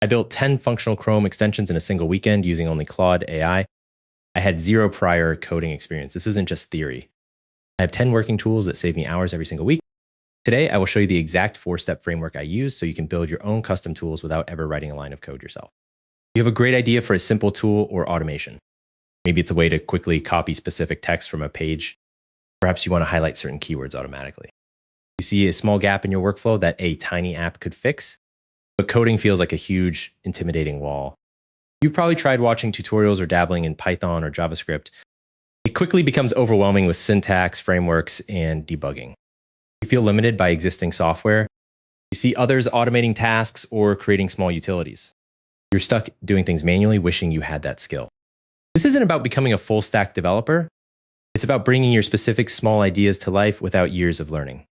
I built 10 functional Chrome extensions in a single weekend using only Claude AI. I had zero prior coding experience. This isn't just theory. I have 10 working tools that save me hours every single week. Today, I will show you the exact 4-step framework I use so you can build your own custom tools without ever writing a line of code yourself. You have a great idea for a simple tool or automation. Maybe it's a way to quickly copy specific text from a page. Perhaps you want to highlight certain keywords automatically. You see a small gap in your workflow that a tiny app could fix, but coding feels like a huge, intimidating wall. You've probably tried watching tutorials or dabbling in Python or JavaScript. It quickly becomes overwhelming with syntax, frameworks, and debugging. You feel limited by existing software. You see others automating tasks or creating small utilities. You're stuck doing things manually, wishing you had that skill. This isn't about becoming a full-stack developer. It's about bringing your specific small ideas to life without years of learning.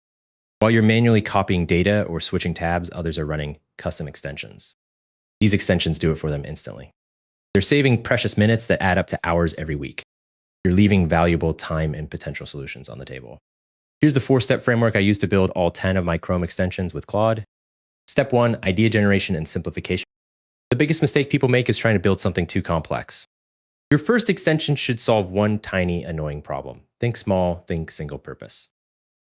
While you're manually copying data or switching tabs, others are running custom extensions. These extensions do it for them instantly. They're saving precious minutes that add up to hours every week. You're leaving valuable time and potential solutions on the table. Here's the 4-step framework I use to build all 10 of my Chrome extensions with Claude. Step 1, idea generation and simplification. The biggest mistake people make is trying to build something too complex. Your first extension should solve one tiny, annoying problem. Think small, think single purpose.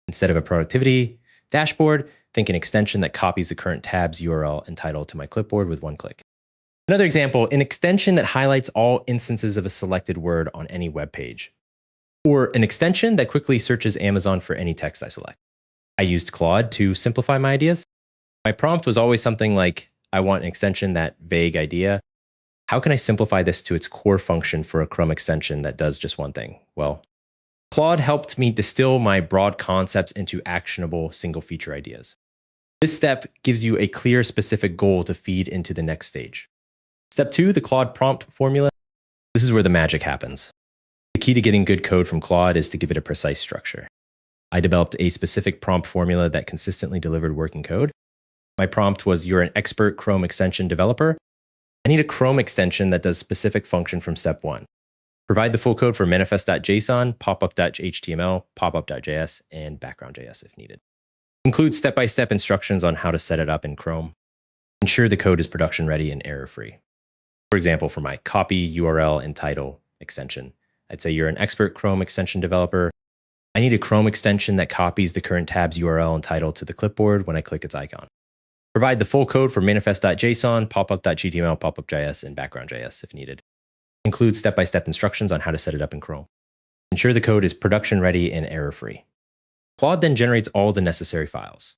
Instead of a productivity dashboard, think an extension that copies the current tab's URL and title to my clipboard with one click. Another example, an extension that highlights all instances of a selected word on any web page. Or an extension that quickly searches Amazon for any text I select. I used Claude to simplify my ideas. My prompt was always something like, I want an extension, that vague idea. How can I simplify this to its core function for a Chrome extension that does just one thing? Well, Claude helped me distill my broad concepts into actionable single feature ideas. This step gives you a clear, specific goal to feed into the next stage. Step 2, the Claude prompt formula. This is where the magic happens. The key to getting good code from Claude is to give it a precise structure. I developed a specific prompt formula that consistently delivered working code. My prompt was, you're an expert Chrome extension developer. I need a Chrome extension that does specific function from step 1. Provide the full code for manifest.json, popup.html, popup.js, and background.js if needed. Include step-by-step instructions on how to set it up in Chrome. Ensure the code is production ready and error-free. For example, for my copy, URL, and title extension, I'd say you're an expert Chrome extension developer. I need a Chrome extension that copies the current tab's URL and title to the clipboard when I click its icon. Provide the full code for manifest.json, popup.html, popup.js, and background.js if needed. Include step-by-step instructions on how to set it up in Chrome. Ensure the code is production ready and error-free. Claude then generates all the necessary files.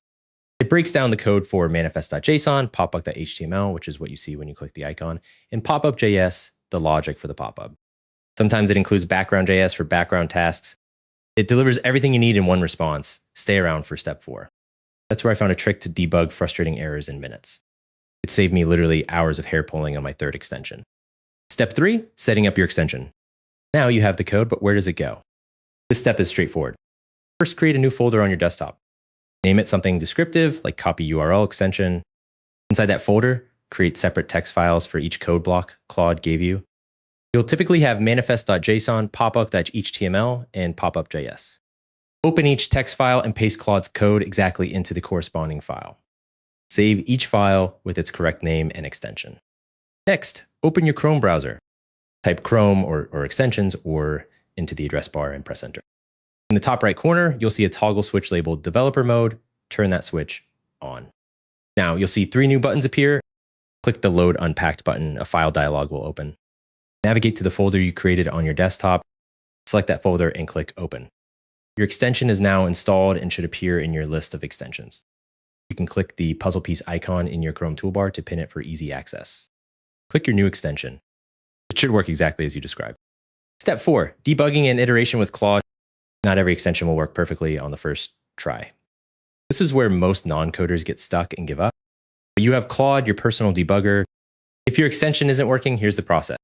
It breaks down the code for manifest.json, popup.html, which is what you see when you click the icon, and popup.js, the logic for the popup. Sometimes it includes background.js for background tasks. It delivers everything you need in one response. Stay around for step 4. That's where I found a trick to debug frustrating errors in minutes. It saved me literally hours of hair pulling on my 3rd extension. Step 3, setting up your extension. Now you have the code, but where does it go? This step is straightforward. First, create a new folder on your desktop. Name it something descriptive, like copy URL extension. Inside that folder, create separate text files for each code block Claude gave you. You'll typically have manifest.json, popup.html, and popup.js. Open each text file and paste Claude's code exactly into the corresponding file. Save each file with its correct name and extension. Next, open your Chrome browser. Type Chrome or extensions or into the address bar and press enter. In the top right corner, you'll see a toggle switch labeled developer mode. Turn that switch on. Now you'll see 3 new buttons appear. Click the load unpacked button. A file dialog will open. Navigate to the folder you created on your desktop. Select that folder and click open. Your extension is now installed and should appear in your list of extensions. You can click the puzzle piece icon in your Chrome toolbar to pin it for easy access. Click your new extension. It should work exactly as you described. Step 4, debugging and iteration with Claude. Not every extension will work perfectly on the first try. This is where most non-coders get stuck and give up. But you have Claude, your personal debugger. If your extension isn't working, here's the process.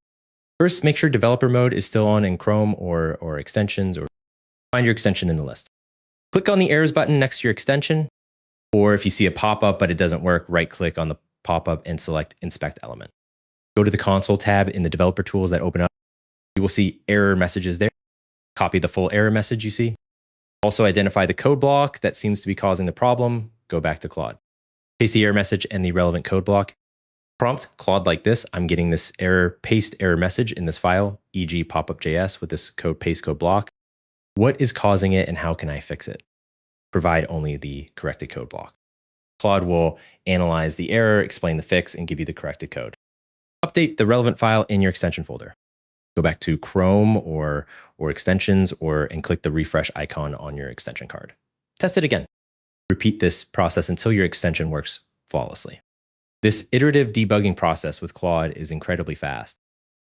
First, make sure developer mode is still on in Chrome or extensions, or find your extension in the list. Click on the errors button next to your extension, or if you see a pop-up but it doesn't work, right-click on the pop-up and select Inspect Element. Go to the console tab in the developer tools that open up. You will see error messages there. Copy the full error message you see. Also identify the code block that seems to be causing the problem. Go back to Claude. Paste the error message and the relevant code block. Prompt Claude like this. I'm getting this paste error message in this file, e.g. popup.js with this paste code block. What is causing it and how can I fix it? Provide only the corrected code block. Claude will analyze the error, explain the fix, and give you the corrected code. Update the relevant file in your extension folder. Go back to Chrome or extensions and click the refresh icon on your extension card. Test it again. Repeat this process until your extension works flawlessly. This iterative debugging process with Claude is incredibly fast.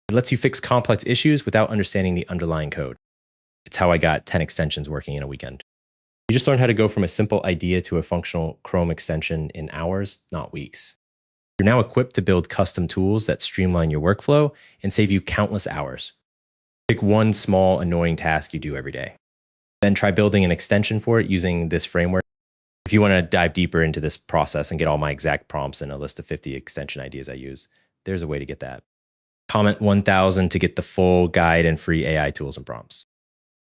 It lets you fix complex issues without understanding the underlying code. It's how I got 10 extensions working in a weekend. You just learned how to go from a simple idea to a functional Chrome extension in hours, not weeks. You're now equipped to build custom tools that streamline your workflow and save you countless hours. Pick one small, annoying task you do every day. Then try building an extension for it using this framework. If you want to dive deeper into this process and get all my exact prompts and a list of 50 extension ideas I use, there's a way to get that. Comment 1000 to get the full guide and free AI tools and prompts.